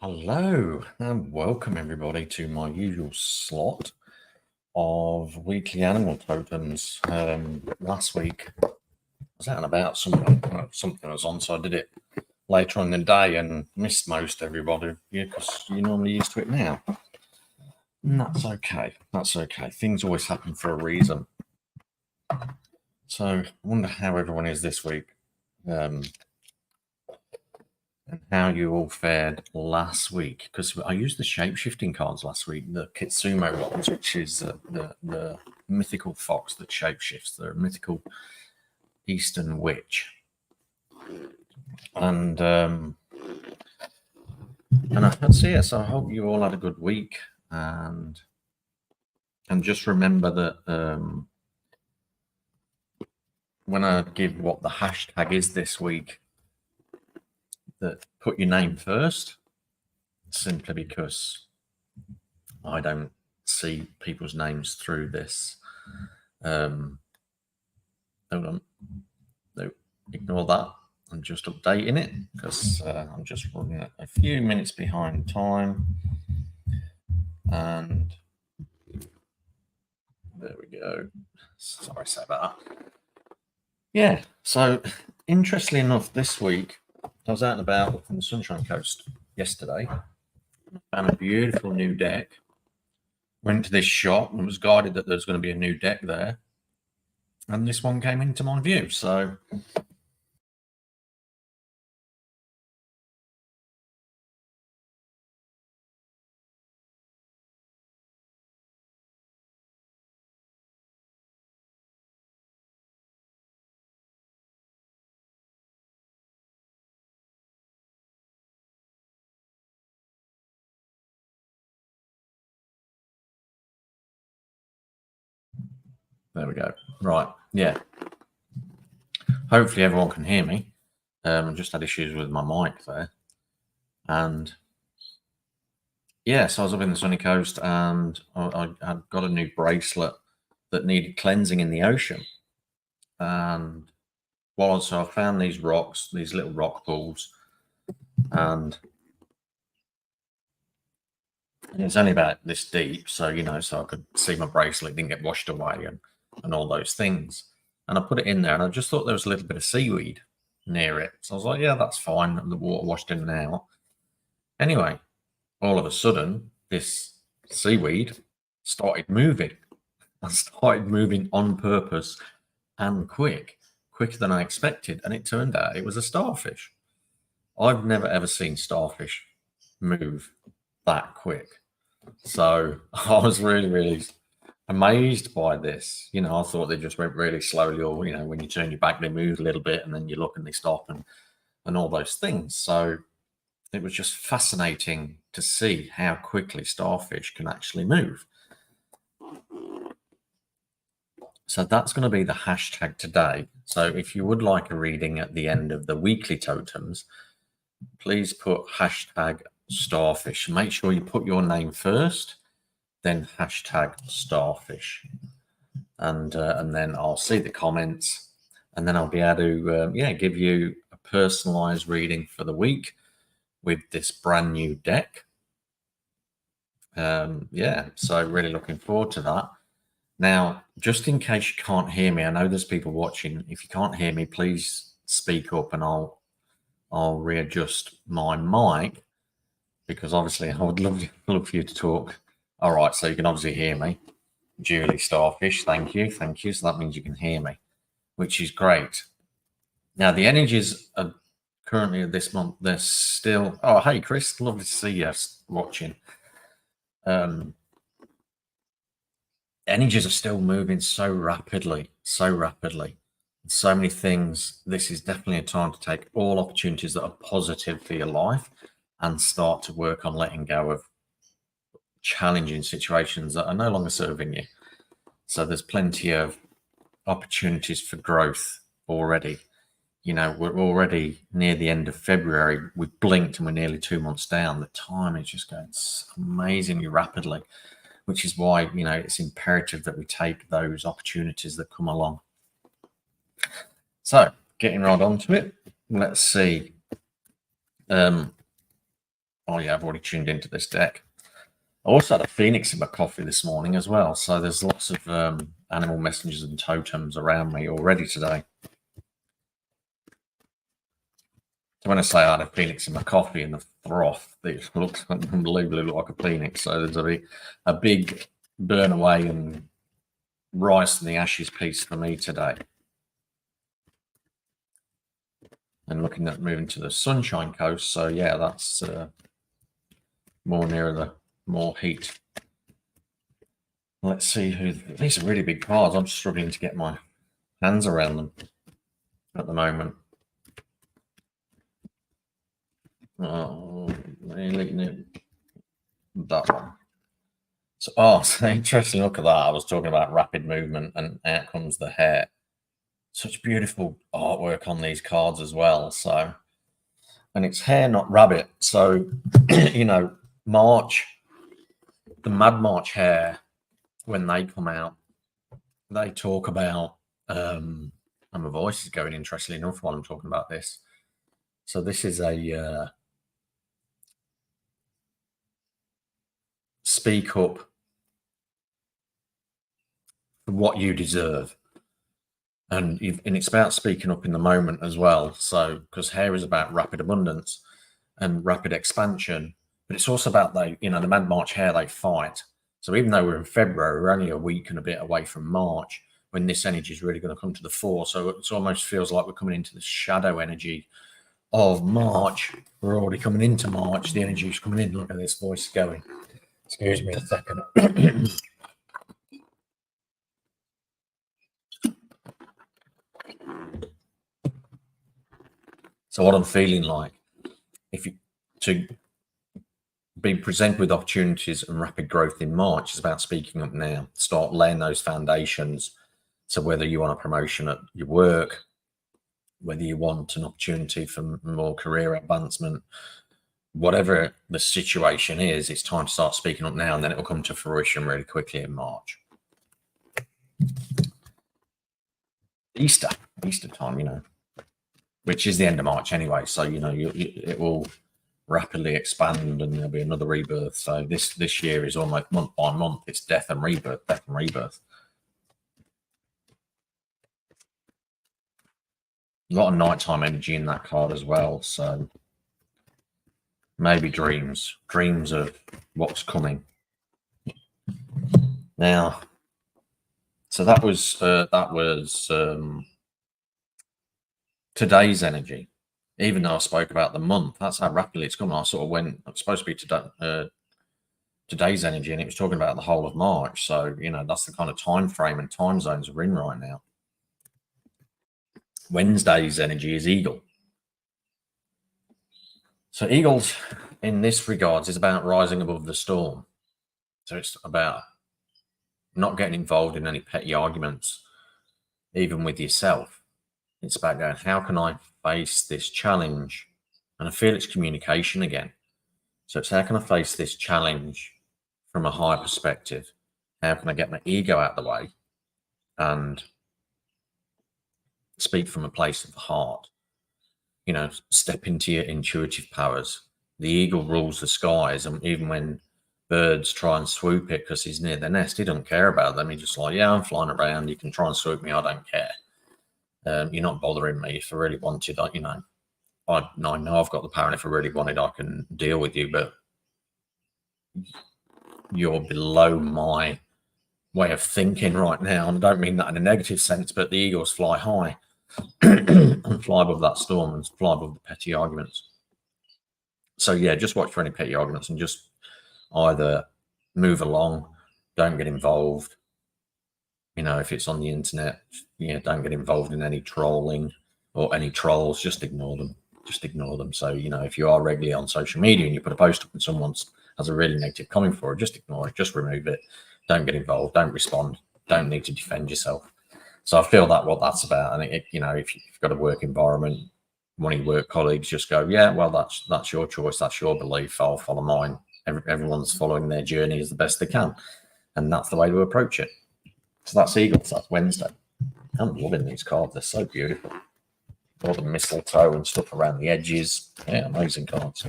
Hello and welcome everybody to my usual slot of weekly animal totems. Last week I was out and about something was on, so I did it later on in the day and missed most everybody because you're normally used to it now. And that's okay. That's okay. Things always happen for a reason. So I wonder how everyone is this week. And how you all fared last week, because I used the shape-shifting cards last week, the Kitsumo ones, which is the mythical fox that shapeshifts, the mythical Eastern witch, and that's it. So I hope you all had a good week, and just remember that when I give what the hashtag is this week, that put your name first, simply because I don't see people's names through this. Hold on. No, ignore that. I'm just updating it because I'm just running a few minutes behind time. And there we go. Sorry about that. Yeah, so interestingly enough, this week I was out and about on the Sunshine Coast yesterday. Found a beautiful new deck. Went to this shop and was guided that there's going to be a new deck there. And this one came into my view. So there we go. Right. Yeah. Hopefully everyone can hear me. I just had issues with my mic there. And yeah, so I was up in the sunny coast and I got a new bracelet that needed cleansing in the ocean. And so I found these rocks, these little rock pools, and it's only about this deep. So, so I could see my bracelet didn't get washed away and all those things. And I put it in there and I just thought there was a little bit of seaweed near it. So I was like, yeah, that's fine. The water washed in and out. Anyway, all of a sudden, this seaweed started moving. I started moving on purpose and quicker than I expected. And it turned out it was a starfish. I've never ever seen starfish move that quick. So I was really, really amazed by this. I thought they just went really slowly, or, when you turn your back, they move a little bit and then you look and they stop and all those things. So it was just fascinating to see how quickly starfish can actually move. So that's going to be the hashtag today. So if you would like a reading at the end of the weekly totems, please put hashtag starfish. Make sure you put your name first, then hashtag starfish. And then I'll see the comments, and then I'll be able to give you a personalized reading for the week with this brand new deck. So really looking forward to that. Now, just in case you can't hear me, I know there's people watching. If you can't hear me, please speak up and I'll readjust my mic, because obviously I would love for you to talk. All right, so you can obviously hear me. Julie Starfish, thank you. So that means you can hear me, which is great. Now, the energies are currently this month, they're still... Oh, hey, Chris, lovely to see you watching. Energies are still moving so rapidly. So many things. This is definitely a time to take all opportunities that are positive for your life and start to work on letting go of challenging situations that are no longer serving you. So there's plenty of opportunities for growth already. We're already near the end of February. We've blinked and we're nearly 2 months down. The time is just going amazingly rapidly, which is why, it's imperative that we take those opportunities that come along. So getting right onto it, let's see. Oh yeah, I've already tuned into this deck. I also had a phoenix in my coffee this morning as well. So there's lots of animal messengers and totems around me already today. So when I say I had a phoenix in my coffee and the froth, it looks unbelievably like a phoenix. So there's a big burn away and rise to the ashes piece for me today. And looking at moving to the Sunshine Coast. So yeah, that's more near the more heat. Let's see who. These are really big cards. I'm struggling to get my hands around them at the moment. Oh, that one. So, so interesting. Look at that. I was talking about rapid movement, and out comes the hare. Such beautiful artwork on these cards as well. So, and it's hare, not rabbit. So, March, the Mad March hare, when they come out, they talk about. And my voice is going, interestingly enough, while I'm talking about this. So this is a speak up for what you deserve. And it's about speaking up in the moment as well. So, because hair is about rapid abundance and rapid expansion, but it's also about the Mad March hare, they fight. So even though we're in February, we're only a week and a bit away from March when this energy is really going to come to the fore. So it almost feels like we're coming into the shadow energy of March. We're already coming into March. The energy is coming in. Look at this voice going. Excuse me a second. So what I'm feeling like, to be presented with opportunities and rapid growth in March is about speaking up now. Start laying those foundations. So whether you want a promotion at your work, whether you want an opportunity for more career advancement, whatever the situation is, it's time to start speaking up now, and then it will come to fruition really quickly in March. Easter time, which is the end of March anyway. So, it will rapidly expand and there'll be another rebirth. So this year is almost month by month. It's death and rebirth. A lot of nighttime energy in that card as well. So maybe dreams of what's coming. Now, so that was today's energy. Even though I spoke about the month, that's how rapidly it's come. I sort of went, it's supposed to be today's energy, and it was talking about the whole of March. So, that's the kind of time frame and time zones we're in right now. Wednesday's energy is eagle. So eagles in this regards is about rising above the storm. So it's about not getting involved in any petty arguments, even with yourself. It's about going, how can I face this challenge? And I feel it's communication again. So it's how can I face this challenge from a higher perspective? How can I get my ego out of the way and speak from a place of the heart? Step into your intuitive powers. The eagle rules the skies, and even when birds try and swoop it because he's near the nest, he doesn't care about them. He's just like, yeah, I'm flying around. You can try and swoop me. I don't care. You're not bothering me. If I really wanted, I know I've got the power, and if I really wanted, I can deal with you, but you're below my way of thinking right now. And I don't mean that in a negative sense, but the eagles fly high and fly above that storm and fly above the petty arguments. So yeah, just watch for any petty arguments and just either move along, don't get involved. If it's on the internet, don't get involved in any trolling or any trolls. Just ignore them. So, if you are regularly on social media and you put a post up and someone has a really negative comment for it, just ignore it. Just remove it. Don't get involved. Don't respond. Don't need to defend yourself. So I feel what that's about. And if you've got a work environment, one of your work colleagues, just go, yeah, well, that's your choice. That's your belief. I'll follow mine. Everyone's following their journey as the best they can. And that's the way to approach it. So that's Eagles. That's Wednesday. I'm loving these cards. They're so beautiful. All the mistletoe and stuff around the edges. Yeah, amazing cards.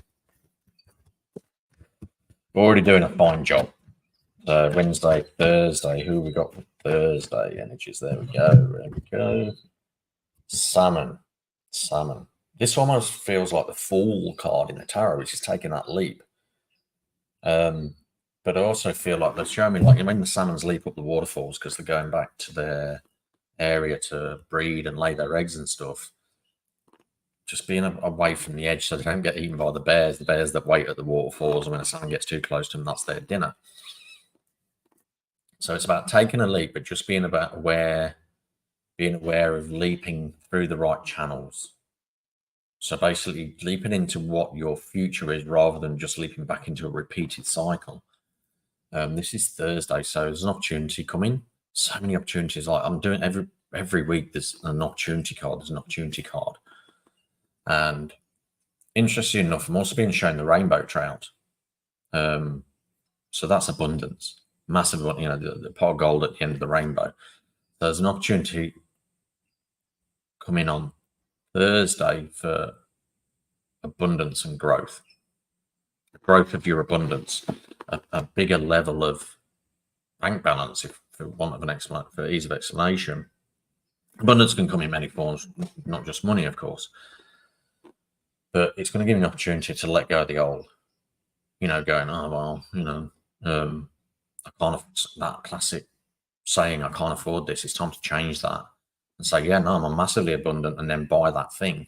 Already doing a fine job. So Wednesday, Thursday, who we got for Thursday? Energies, there we go. Salmon. This almost feels like the Fool card in the tarot, which is taking that leap. But I also feel like they're showing me, like, when the salmons leap up the waterfalls because they're going back to their area to breed and lay their eggs and stuff, just being away from the edge so they don't get eaten by the bears that wait at the waterfalls, and when the salmon gets too close to them, that's their dinner. So it's about taking a leap, but just being aware of leaping through the right channels. So basically leaping into what your future is rather than just leaping back into a repeated cycle. This is Thursday, so there's an opportunity coming. So many opportunities. Like, I'm doing every week, there's an opportunity card. And interesting enough, I'm also being shown the rainbow trout. So that's abundance, massive. You know, the pot of gold at the end of the rainbow. There's an opportunity coming on Thursday for abundance and growth. The growth of your abundance, a bigger level of bank balance, if for want of an explanation, for ease of explanation. Abundance can come in many forms, not just money, of course, but it's going to give you an opportunity to let go of the old. You know, going, oh well, you know, I can't. That classic saying, I can't afford this. It's time to change that and say, yeah, no, I'm massively abundant, and then buy that thing,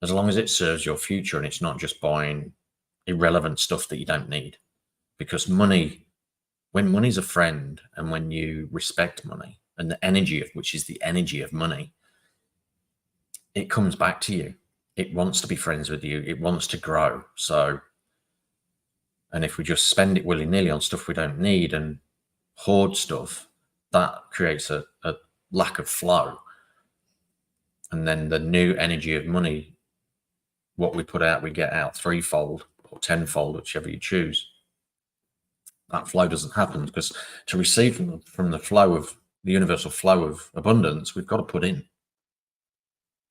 as long as it serves your future and it's not just buying irrelevant stuff that you don't need. Because money, when money's a friend, and when you respect money and the energy of which is the energy of money, it comes back to you. It wants to be friends with you. It wants to grow. So, and if we just spend it willy-nilly on stuff we don't need and hoard stuff, that creates a lack of flow. And then the new energy of money, what we put out, we get out threefold or tenfold, whichever you choose. That flow doesn't happen, because to receive from the flow of the universal flow of abundance, we've got to put in.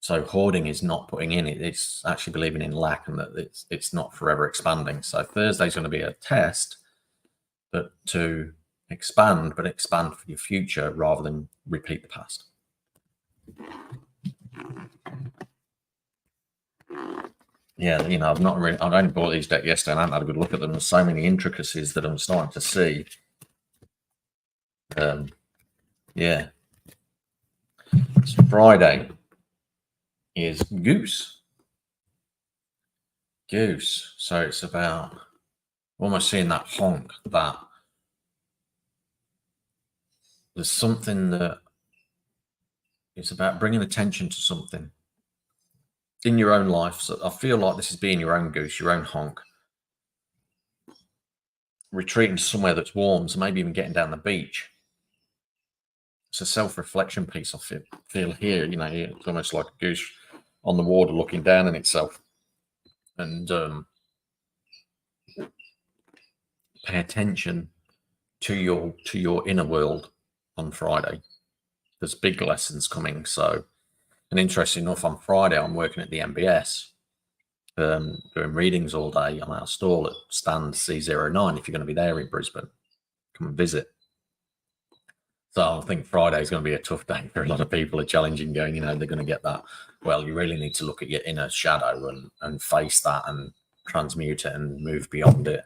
So hoarding is not putting in. It's actually believing in lack, and that it's not forever expanding. So Thursday's going to be a test, but to expand, but expand for your future rather than repeat the past. Yeah, you know, I've only bought these decks yesterday and I haven't had a good look at them. There's so many intricacies that I'm starting to see. Yeah. So Friday is Goose. So it's about almost seeing that honk, that there's something that it's about bringing attention to something in your own life. So I feel like this is being your own goose, your own honk, retreating to somewhere that's warm. So maybe even getting down the beach. It's a self-reflection piece. I feel here, you know, it's almost like a goose on the water looking down on itself. And pay attention to your inner world on Friday. There's big lessons coming. So, and interesting enough, on Friday I'm working at the MBS, doing readings all day on our stall at stand C09. If you're going to be there in Brisbane, come and visit. So I think Friday is going to be a tough day for a lot of people. A challenging going, you know, they're going to get that. Well, you really need to look at your inner shadow and face that and transmute it and move beyond it.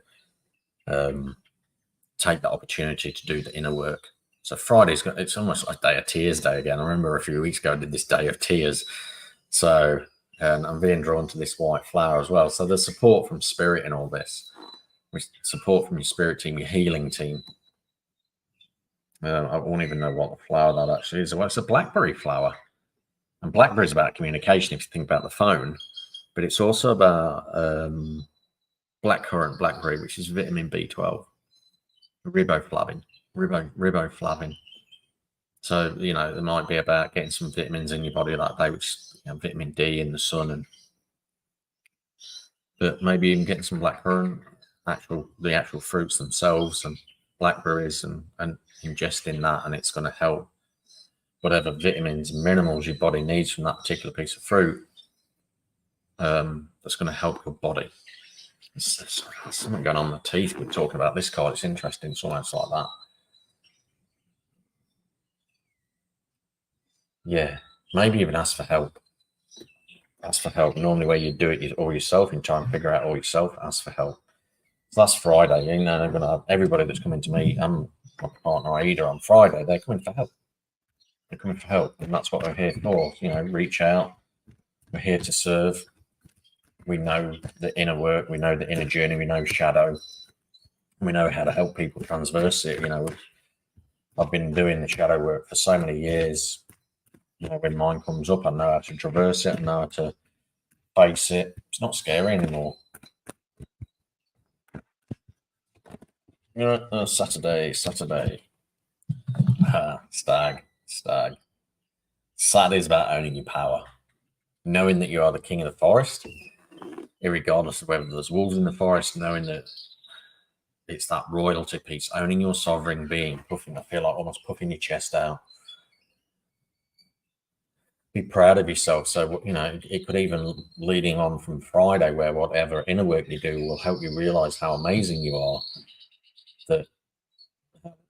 Take that opportunity to do the inner work. So it's almost like a day of tears day again. I remember a few weeks ago I did this day of tears. So, and I'm being drawn to this white flower as well. So there's support from spirit in all this. Support from your spirit team, your healing team. I won't even know what the flower that actually is. Well, it's a blackberry flower. And blackberry is about communication if you think about the phone. But it's also about blackcurrant blackberry, which is vitamin B12. Riboflavin. So, you know, it might be about getting some vitamins in your body that day, which is, you know, vitamin D in the sun, but maybe even getting some blackcurrant, the actual fruits themselves, and blackberries, and ingesting that, and it's going to help whatever vitamins and minerals your body needs from that particular piece of fruit. That's going to help your body. There's something going on in the teeth. We're talking about this card. It's interesting. It's almost like that. Yeah, maybe even ask for help. Ask for help. Normally, where you do it all yourself and try and figure out all yourself, ask for help. So that's Friday. You know, I'm gonna have everybody that's coming to me. My partner Aida on Friday. They're coming for help. They're coming for help, and that's what we're here for. You know, reach out. We're here to serve. We know the inner work. We know the inner journey. We know shadow. We know how to help people transverse it. You know, I've been doing the shadow work for so many years. You know, when mine comes up, I know how to traverse it. I know how to face it. It's not scary anymore. You know, Saturday. Stag. Saturday is about owning your power, knowing that you are the king of the forest, irregardless of whether there's wolves in the forest, knowing that it's that royalty piece, owning your sovereign being, puffing. I feel like almost puffing your chest out. Be proud of yourself. So, you know, it could even leading on from Friday, where whatever inner work you do will help you realize how amazing you are. That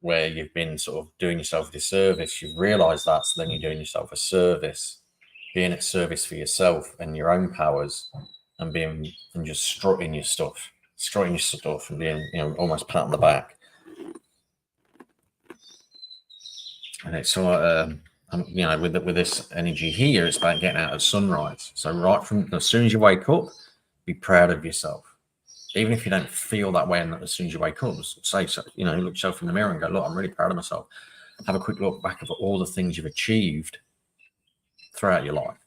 where you've been sort of doing yourself a disservice, you've realized that, so then you're doing yourself a service, being at service for yourself and your own powers, and just strutting your stuff, and being, you know, almost pat on the back. And it's sort of, you know, with this energy here, it's about getting out at sunrise. So right from as soon as you wake up, be proud of yourself. Even if you don't feel that way, and as soon as you wake up, say, so, you know, look yourself in the mirror and go, look, I'm really proud of myself. Have a quick look back of all the things you've achieved throughout your life.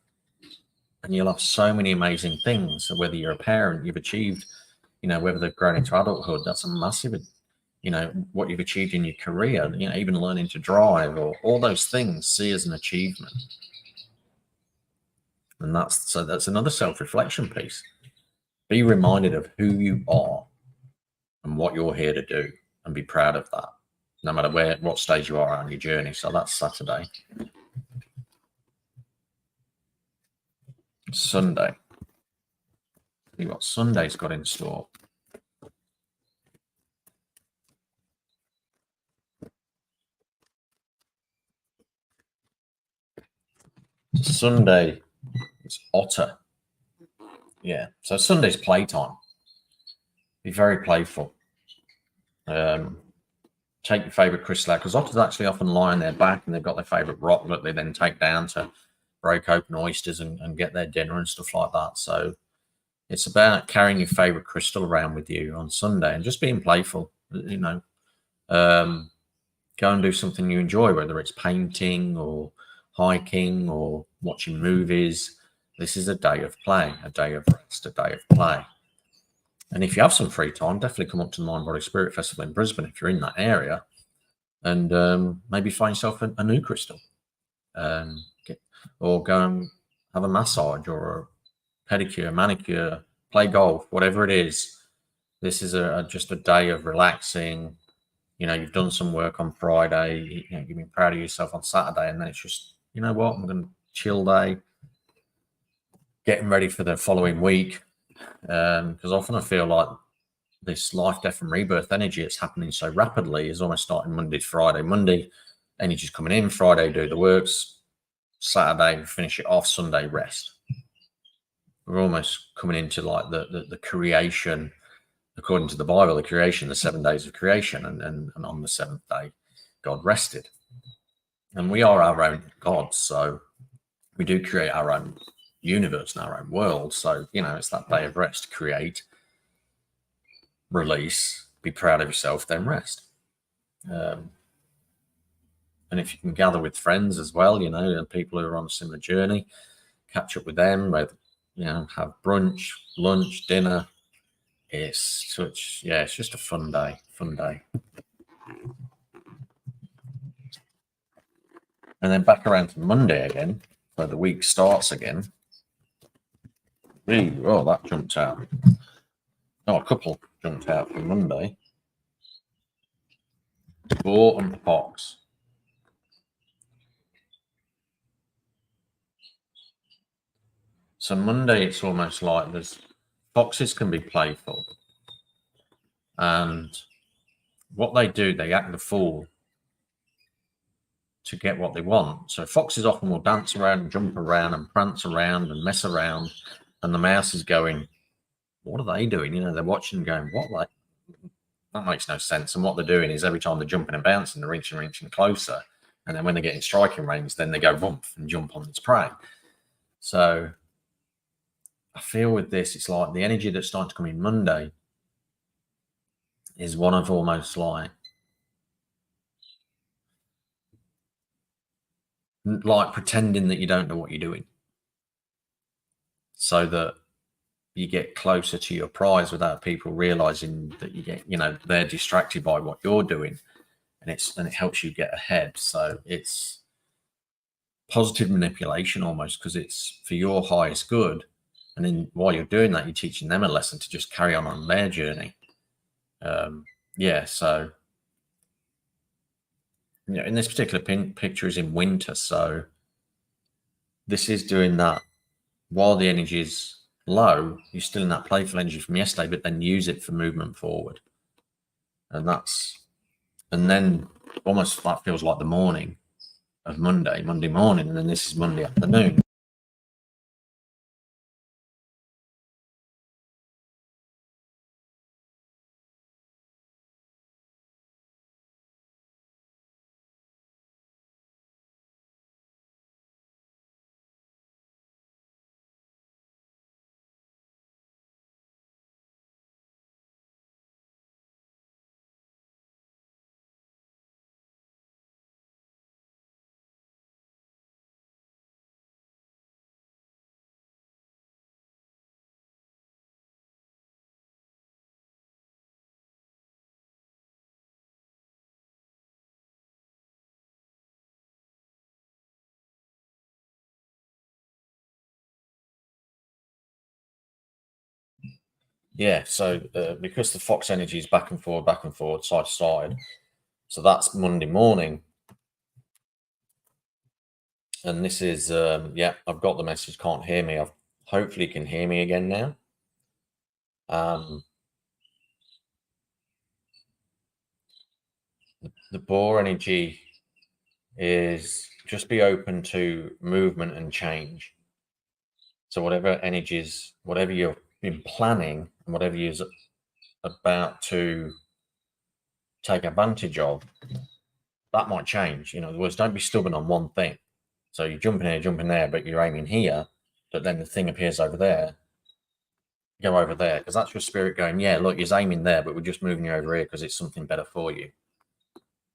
And you'll have so many amazing things. So whether you're a parent, you've achieved, you know, whether they've grown into adulthood, that's a massive, you know, what you've achieved in your career, you know, even learning to drive, or all those things, see as an achievement. And that's another self-reflection piece. Be reminded of who you are and what you're here to do, and be proud of that, no matter what stage you are on your journey. So that's Saturday. Sunday. See what Sunday's got in store. Sunday is otter. Yeah. So Sunday's playtime. Be very playful. Take your favorite crystal out, because otters actually often lie on their back and they've got their favorite rock that they then take down to break open oysters and get their dinner and stuff like that. So it's about carrying your favorite crystal around with you on Sunday and just being playful. You know, go and do something you enjoy, whether it's painting or hiking or watching movies. This is a day of play, a day of rest, a day of play. And if you have some free time, definitely come up to the Mind Body Spirit Festival in Brisbane if you're in that area, and maybe find yourself a new crystal, or go and have a massage or a pedicure, manicure, play golf, whatever it is. This is just a day of relaxing. You know, you've done some work on Friday, you know, you've been proud of yourself on Saturday, and then it's just, you know what, I'm going to chill day, getting ready for the following week. Because often I feel like this life, death, and rebirth energy, it's happening so rapidly, is almost starting Monday to Friday. Monday, energy's coming in. Friday, do the works. Saturday, finish it off. Sunday, rest. We're almost coming into like the creation, according to the Bible, the creation, the 7 days of creation, and on the seventh day, God rested. And we are our own gods, so we do create our own universe and our own world. So, you know, it's that day of rest. Create, release, be proud of yourself, then rest. And if you can gather with friends as well, you know, and people who are on a similar journey, catch up with them, you know, have brunch, lunch, dinner. It's just a fun day. And then back around to Monday again, so the week starts again. Oh, that jumped out. Oh, a couple jumped out for Monday. Boar and fox. So Monday, it's almost like foxes can be playful. And what they do, they act the fool to get what they want. So foxes often will dance around and jump around and prance around and mess around, and the mouse is going, what are they doing? You know, they're watching and going, what? Like, that makes no sense. And what they're doing is every time they're jumping and bouncing, they're reaching closer. And then when they get in striking range, then they go bump and jump on its prey. So I feel with this, it's like the energy that's starting to come in Monday is one of almost like pretending that you don't know what you're doing, so that you get closer to your prize without people realizing that you get, you know, they're distracted by what you're doing, and it helps you get ahead. So it's positive manipulation almost, because it's for your highest good. And then while you're doing that, you're teaching them a lesson to just carry on their journey. Yeah, so you know, in this particular picture is in winter, so this is doing that while the energy is low. You're still in that playful energy from yesterday, but then use it for movement forward. And then almost that feels like the morning of Monday morning, and then this is Monday afternoon. Yeah, so because the Fox energy is back and forward, side to side, so that's Monday morning. And this is, yeah, I've got the message, can't hear me. Hopefully you can hear me again now. The boar energy is just be open to movement and change. So whatever energies, whatever you've been planning and whatever you're about to take advantage of, that might change. You know, in other words, don't be stubborn on one thing. So you're jumping there, but you're aiming here, but then the thing appears over there. Go over there, because that's your spirit going, yeah, look, you're aiming there, but we're just moving you over here because it's something better for you.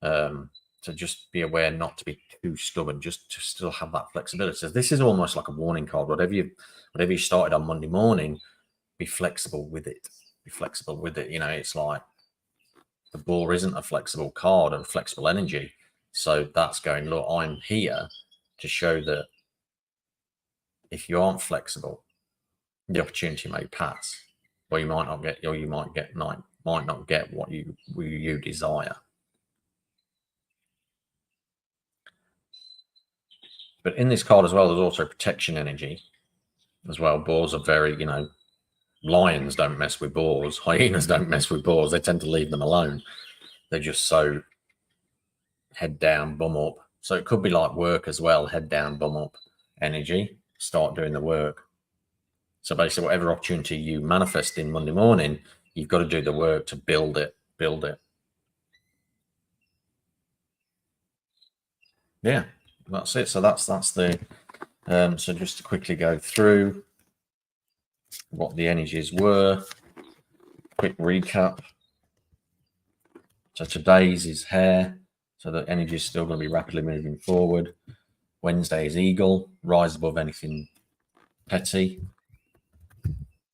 So just be aware not to be too stubborn, just to still have that flexibility. So this is almost like a warning card. Whatever you started on Monday morning, be flexible with it. Be flexible with it. You know, it's like the boar isn't a flexible card and flexible energy. So that's going, look, I'm here to show that if you aren't flexible, the opportunity may pass, or you might not get, or you might not get what you desire. But in this card as well, there's also protection energy as well. Boars are very, you know, lions don't mess with boars. Hyenas don't mess with boars. They tend to leave them alone. They're just so head down, bum up. So it could be like work as well, head down, bum up energy. Start doing the work. So basically, whatever opportunity you manifest in Monday morning, you've got to do the work to build it. Yeah, that's it. So that's the so just to quickly go through what the energies were. Quick recap. So today's is hare. So the energy is still going to be rapidly moving forward. Wednesday is eagle, rise above anything petty.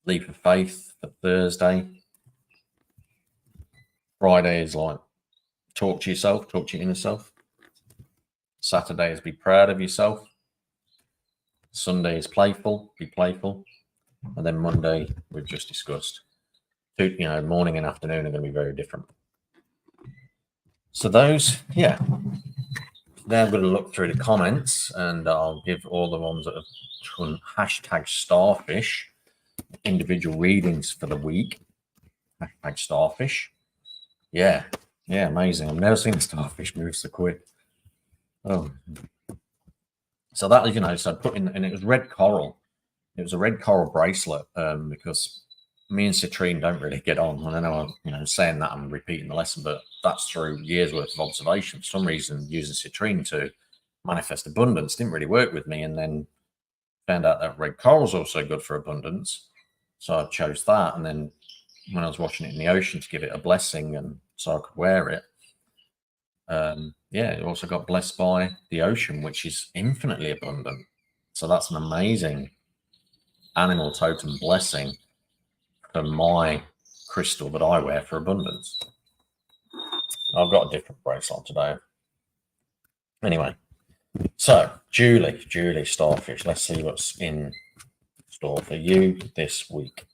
Leap of faith for Thursday. Friday is like talk to yourself, talk to your inner self. Saturday is be proud of yourself. Sunday is playful, be playful. And then Monday, we've just discussed. You know, morning and afternoon are going to be very different. So those, yeah. Now I'm going to look through the comments, and I'll give all the ones that have done #starfish individual readings for the week. #starfish. Yeah. Yeah, amazing. I've never seen a starfish move so quick. Oh. So that was, so I put in, and it was red coral. It was a red coral bracelet because me and Citrine don't really get on. And I know I'm, saying that I'm repeating the lesson, but that's through years worth of observation. For some reason, using Citrine to manifest abundance didn't really work with me. And then found out that red coral is also good for abundance. So I chose that. And then when I was washing it in the ocean to give it a blessing and so I could wear it, it also got blessed by the ocean, which is infinitely abundant. So that's an amazing animal totem blessing for my crystal that I wear for abundance. I've got a different bracelet today. Anyway, so Julie Starfish, let's see what's in store for you this week.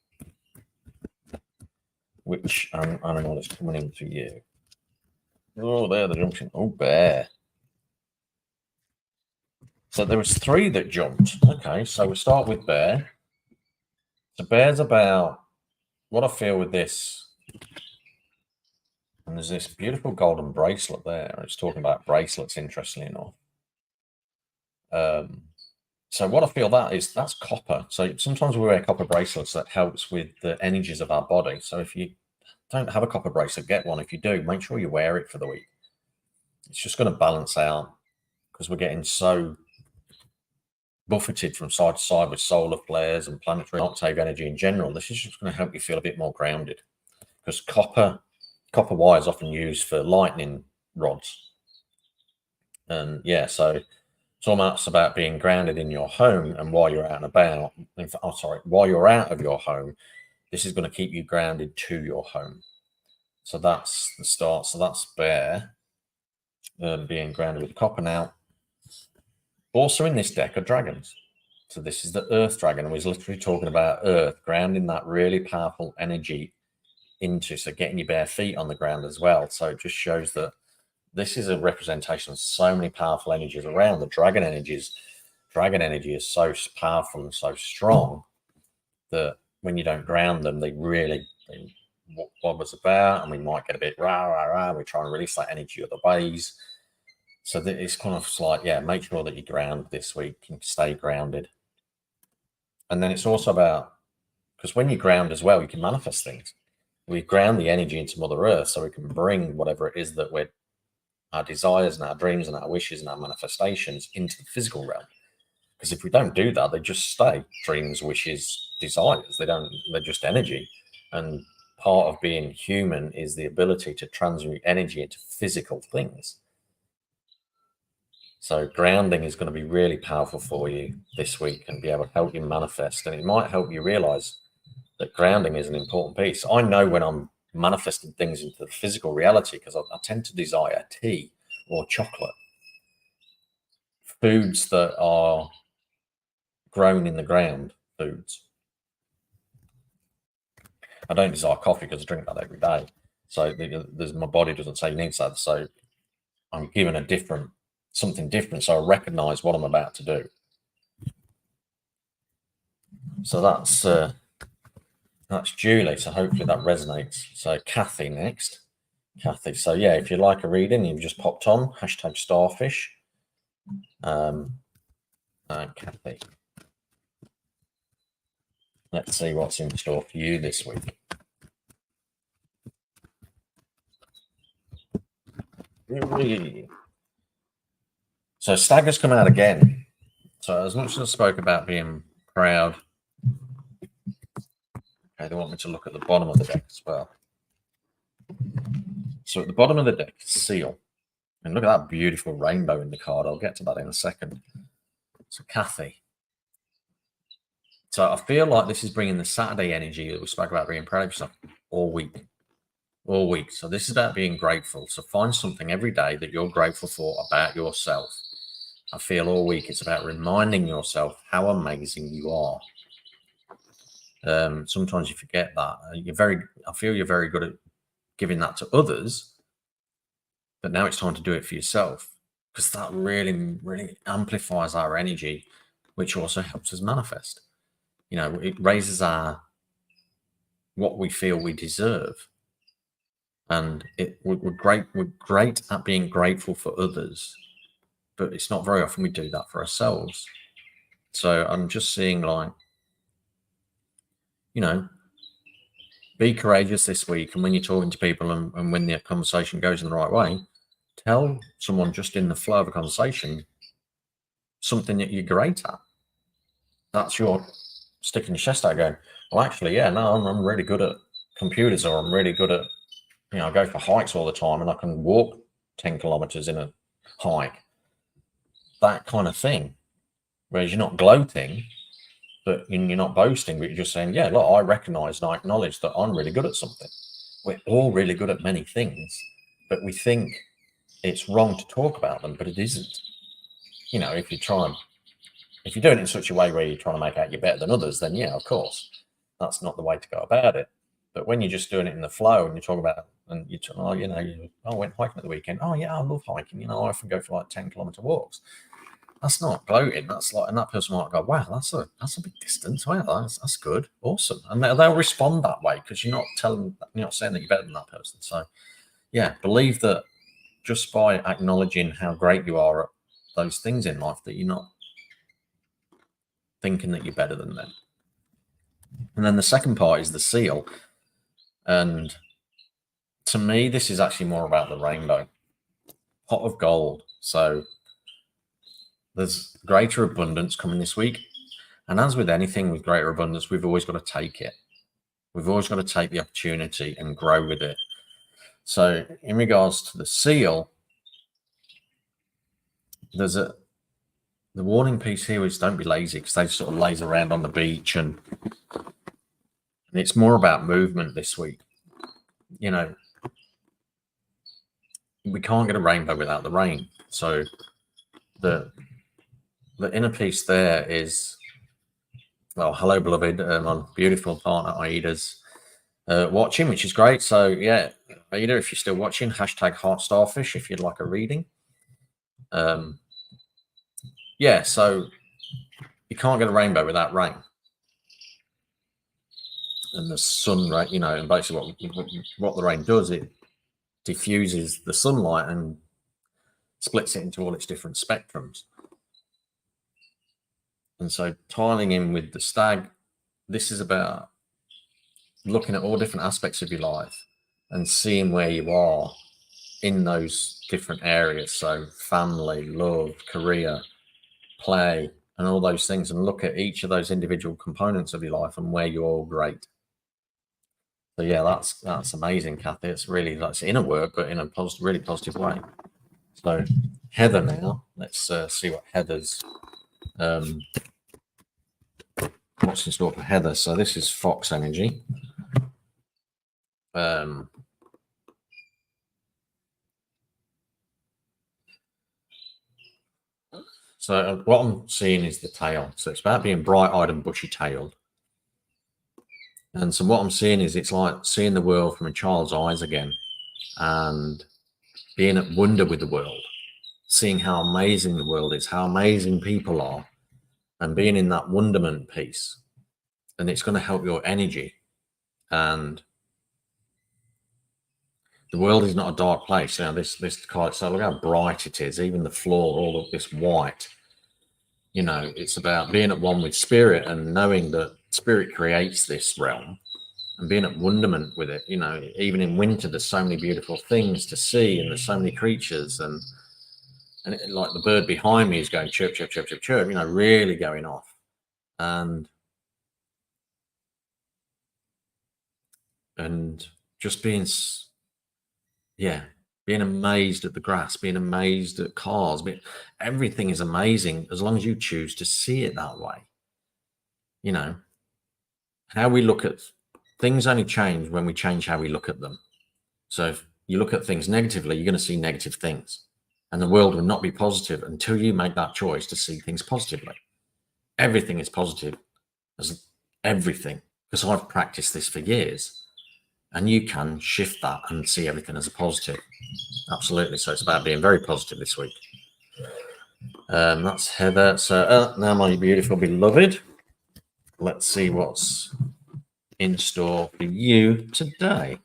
Which animal is coming in for you? Oh, there, the junction. Oh, bear. So there was 3 that jumped. Okay, so we start with bear. So bear's about what I feel with this. And there's this beautiful golden bracelet there. It's talking about bracelets, interestingly enough. So what I feel that's copper. So sometimes we wear copper bracelets that helps with the energies of our body. So if you don't have a copper bracelet, get one. If you do, make sure you wear it for the week. It's just going to balance out because we're getting so buffeted from side to side with solar flares and planetary octave energy in general. This is just going to help you feel a bit more grounded because copper wire is often used for lightning rods. And so it's almost about being grounded in your home and while you're out and about. While you're out of your home, this is going to keep you grounded to your home. So that's the start. So that's bear, being grounded with copper. Now, also in this deck are dragons. So this is the earth dragon. And we're literally talking about earth, grounding that really powerful energy into, so getting your bare feet on the ground as well. So it just shows that this is a representation of so many powerful energies around. The dragon energy is so powerful and so strong that when you don't ground them, they really what was about, and we might get a bit rah. We try and release that energy other ways. So that it's kind of like, make sure that you ground this week and stay grounded. And then it's also about, because when you ground as well, you can manifest things. We ground the energy into Mother Earth so we can bring whatever it is that our desires and our dreams and our wishes and our manifestations into the physical realm. Because if we don't do that, they just stay dreams, wishes, desires. They're just energy. And part of being human is the ability to transmute energy into physical things. So grounding is going to be really powerful for you this week and be able to help you manifest. And it might help you realize that grounding is an important piece. I know when I'm manifesting things into the physical reality because I tend to desire tea or chocolate, foods that are grown in the ground foods. I don't desire coffee because I drink that every day. So my body doesn't say you need that. So I'm given something different. So I recognize what I'm about to do. So that's Julie. So hopefully that resonates. So Kathy next. Kathy. So if you like a reading, you've just popped on #starfish. Kathy. Let's see what's in store for you this week. So Stagger's come out again. So as much as I spoke about being proud, okay, they want me to look at the bottom of the deck as well. So at the bottom of the deck, Seal. And look at that beautiful rainbow in the card. I'll get to that in a second. So Kathy. So I feel like this is bringing the Saturday energy that we spoke about being proud of yourself all week. All week. So this is about being grateful. So find something every day that you're grateful for about yourself. I feel all week it's about reminding yourself how amazing you are. Sometimes you forget that. I feel you're very good at giving that to others, but now it's time to do it for yourself because that really, really amplifies our energy, which also helps us manifest. It raises what we feel we deserve. And we're great at being grateful for others, but it's not very often we do that for ourselves. So I'm just seeing, like, you know, be courageous this week. And when you're talking to people and when the conversation goes in the right way, tell someone just in the flow of a conversation something that you're great at. That's your sticking your chest out going, well, actually, yeah, no, I'm really good at computers, or I'm really good at, I go for hikes all the time and I can walk 10 kilometers in a hike. That kind of thing. Whereas you're not gloating, but you're not boasting, but you're just saying, yeah, look, I recognize and I acknowledge that I'm really good at something. We're all really good at many things, but we think it's wrong to talk about them, but it isn't. If you're doing it in such a way where you're trying to make out you're better than others, then yeah, of course, that's not the way to go about it. But when you're just doing it in the flow and you talk about, and you talk, I went hiking at the weekend. Oh yeah, I love hiking. I often go for like 10-kilometer walks. That's not gloating. That's like, and that person might go, wow, that's a big distance. Wow, that's good, awesome, and they'll respond that way because you're not saying that you're better than that person. So yeah, believe that just by acknowledging how great you are at those things in life, that you're not thinking that you're better than them. And then the second part is the seal. And to me, this is actually more about the rainbow, pot of gold. So there's greater abundance coming this week. And as with anything with greater abundance, we've always got to take it. We've always got to take the opportunity and grow with it. So in regards to the seal, the warning piece here is don't be lazy, because they sort of laze around on the beach, and it's more about movement this week. We can't get a rainbow without the rain. So the inner piece there is, well, hello, beloved, my beautiful partner Aida's watching, which is great. So yeah, Aida, if you're still watching, #HeartStarfish if you'd like a reading. Yeah, so you can't get a rainbow without rain. And the sun, right? And basically what the rain does, it diffuses the sunlight and splits it into all its different spectrums. And so tiling in with the stag, this is about looking at all different aspects of your life and seeing where you are in those different areas. So family, love, career, play, and all those things, and look at each of those individual components of your life and where you're all great. So yeah, that's amazing, Kathy. That's inner work, but in a really positive way. So Heather now, let's see what Heather's what's in store for Heather. So this is Fox energy. So what I'm seeing is the tail. So it's about being bright-eyed and bushy-tailed. And so what I'm seeing is it's like seeing the world from a child's eyes again, and being at wonder with the world, seeing how amazing the world is, how amazing people are, and being in that wonderment piece. And it's going to help your energy. And the world is not a dark place. Now this card, so look how bright it is. Even the floor, all of this white. It's about being at one with spirit and knowing that spirit creates this realm, and being at wonderment with it. Even in winter, there's so many beautiful things to see, and there's so many creatures, and like the bird behind me is going chirp, chirp, chirp, chirp, chirp, really going off. And just being amazed at the grass, being amazed at cars, everything is amazing as long as you choose to see it that way. How we look at things only change when we change how we look at them. So if you look at things negatively, you're going to see negative things, and the world will not be positive until you make that choice to see things positively. Everything is positive, as everything, because I've practiced this for years. And you can shift that and see everything as a positive. Absolutely. So it's about being very positive this week. That's Heather. So now, my beautiful beloved, let's see what's in store for you today.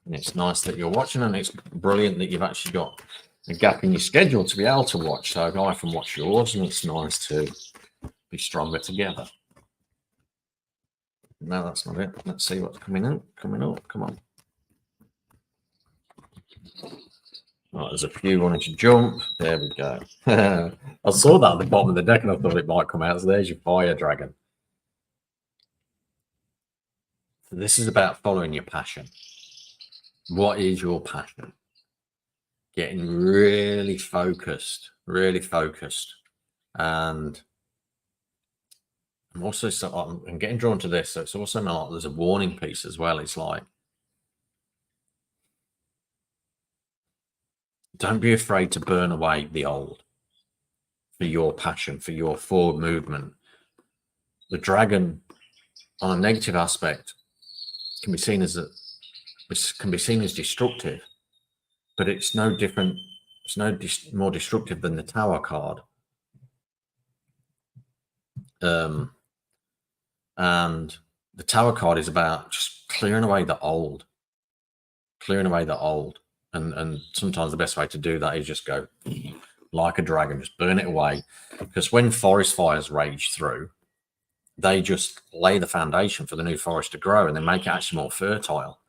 And it's nice that you're watching, and it's brilliant that you've actually got a gap in your schedule to be able to watch. So I can watch yours, and it's nice to be stronger together. No, that's not it. Let's see what's coming in. Coming up. Come on. Right, there's a few wanting to jump. There we go. I saw that at the bottom of the deck and I thought it might come out. So there's your fire dragon. So this is about following your passion. What is your passion? Getting really focused. And I'm also I'm getting drawn to this. So it's also not, there's a warning piece as well. It's like, don't be afraid to burn away the old for your passion, for your forward movement. The dragon, on a negative aspect, can be seen as destructive, but it's no different. It's no more destructive than the Tower card. And the Tower card is about just clearing away the old, and sometimes the best way to do that is just go like a dragon, just burn it away. Because when forest fires rage through, they just lay the foundation for the new forest to grow, and they make it actually more fertile.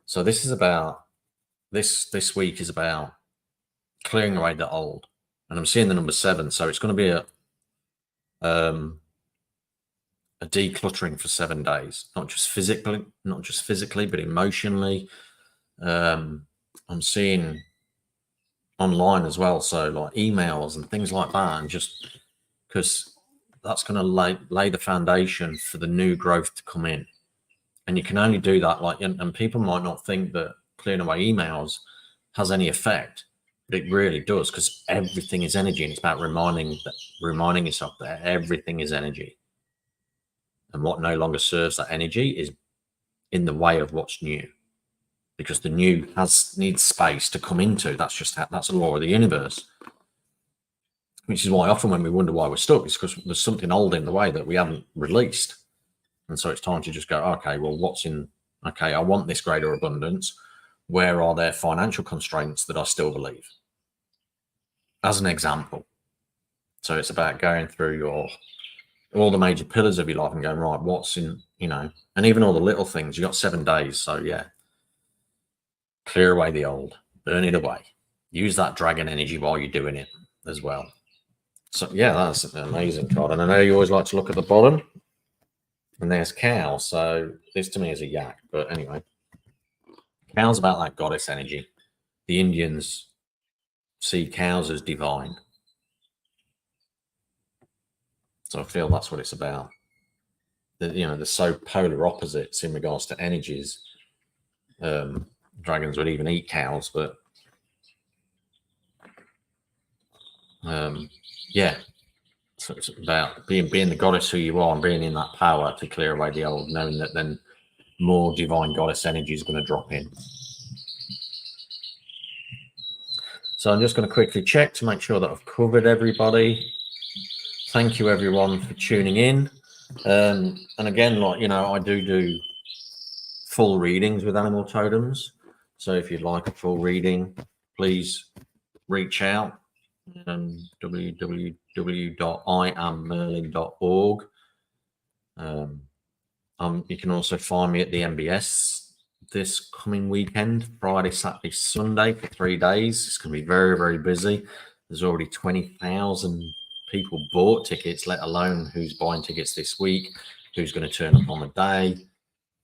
So this is about this week is about clearing away the old, and I'm seeing the number 7, so it's going to be a decluttering for 7 days, not just physically, but emotionally. I'm seeing online as well, so like emails and things like that, and just because that's going to lay the foundation for the new growth to come in. And you can only do that and people might not think that clearing away emails has any effect, but it really does, because everything is energy, and it's about reminding yourself that everything is energy, and what no longer serves that energy is in the way of what's new, because the new needs space to come into. That's a law of the universe. Which is why often when we wonder why we're stuck, it's because there's something old in the way that we haven't released. And so it's time to just go, okay, well, I want this greater abundance. Where are there financial constraints that I still believe? As an example. So it's about going through all the major pillars of your life and going, right, what's in, and even all the little things. You got 7 days. So yeah, clear away the old, burn it away. Use that dragon energy while you're doing it as well. So yeah, that's an amazing card. And I know you always like to look at the bottom, and there's cow. So this to me is a yak, but anyway, cow's about that goddess energy. The Indians see cows as divine. So I feel that's what it's about. They're so polar opposites in regards to energies. Dragons would even eat cows, but yeah. So it's about being the goddess who you are, and being in that power to clear away the old, knowing that then more divine goddess energy is going to drop in. So I'm just going to quickly check to make sure that I've covered everybody. Thank you everyone for tuning in. And again, I do full readings with animal totems. So if you'd like a full reading, please reach out. www.iammerlin.org. You can also find me at the MBS this coming weekend, Friday, Saturday, Sunday, for 3 days. It's going to be very, very busy. There's already 20,000 people bought tickets, let alone who's buying tickets this week, who's going to turn up on the day.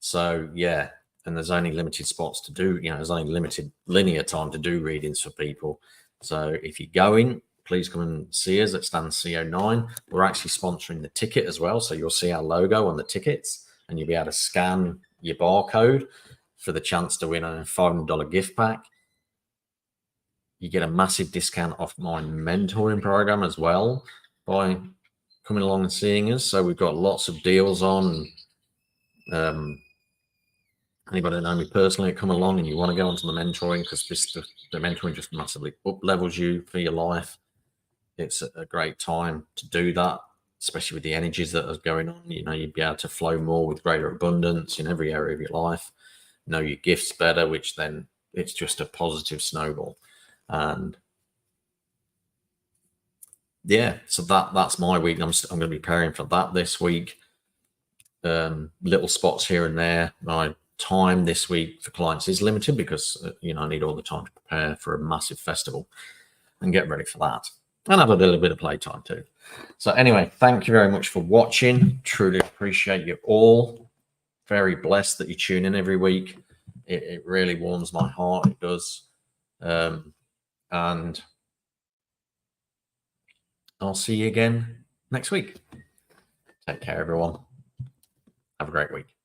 So yeah, and there's only limited spots to do, there's only limited linear time to do readings for people. So if you're going, please come and see us at stand CO9. We're actually sponsoring the ticket as well. So you'll see our logo on the tickets, and you'll be able to scan your barcode for the chance to win a $500 gift pack. You get a massive discount off my mentoring program as well by coming along and seeing us. So we've got lots of deals on. Anybody that know me personally, come along and you want to go onto the mentoring, because the mentoring just massively up levels you for your life. It's a great time to do that. especially with the energies that are going on. You know, you'd be able to flow more with greater abundance in every area of your life. Know your gifts better, which then it's just a positive snowball. And yeah, so that's my week. I'm going to be preparing for that this week. Little spots here and there. My time this week for clients is limited because I need all the time to prepare for a massive festival and get ready for that, and have a little bit of playtime too. So anyway, thank you very much for watching. Truly appreciate you all. Very blessed that you tune in every week. It really warms my heart. It does. And I'll see you again next week. Take care, everyone. Have a great week.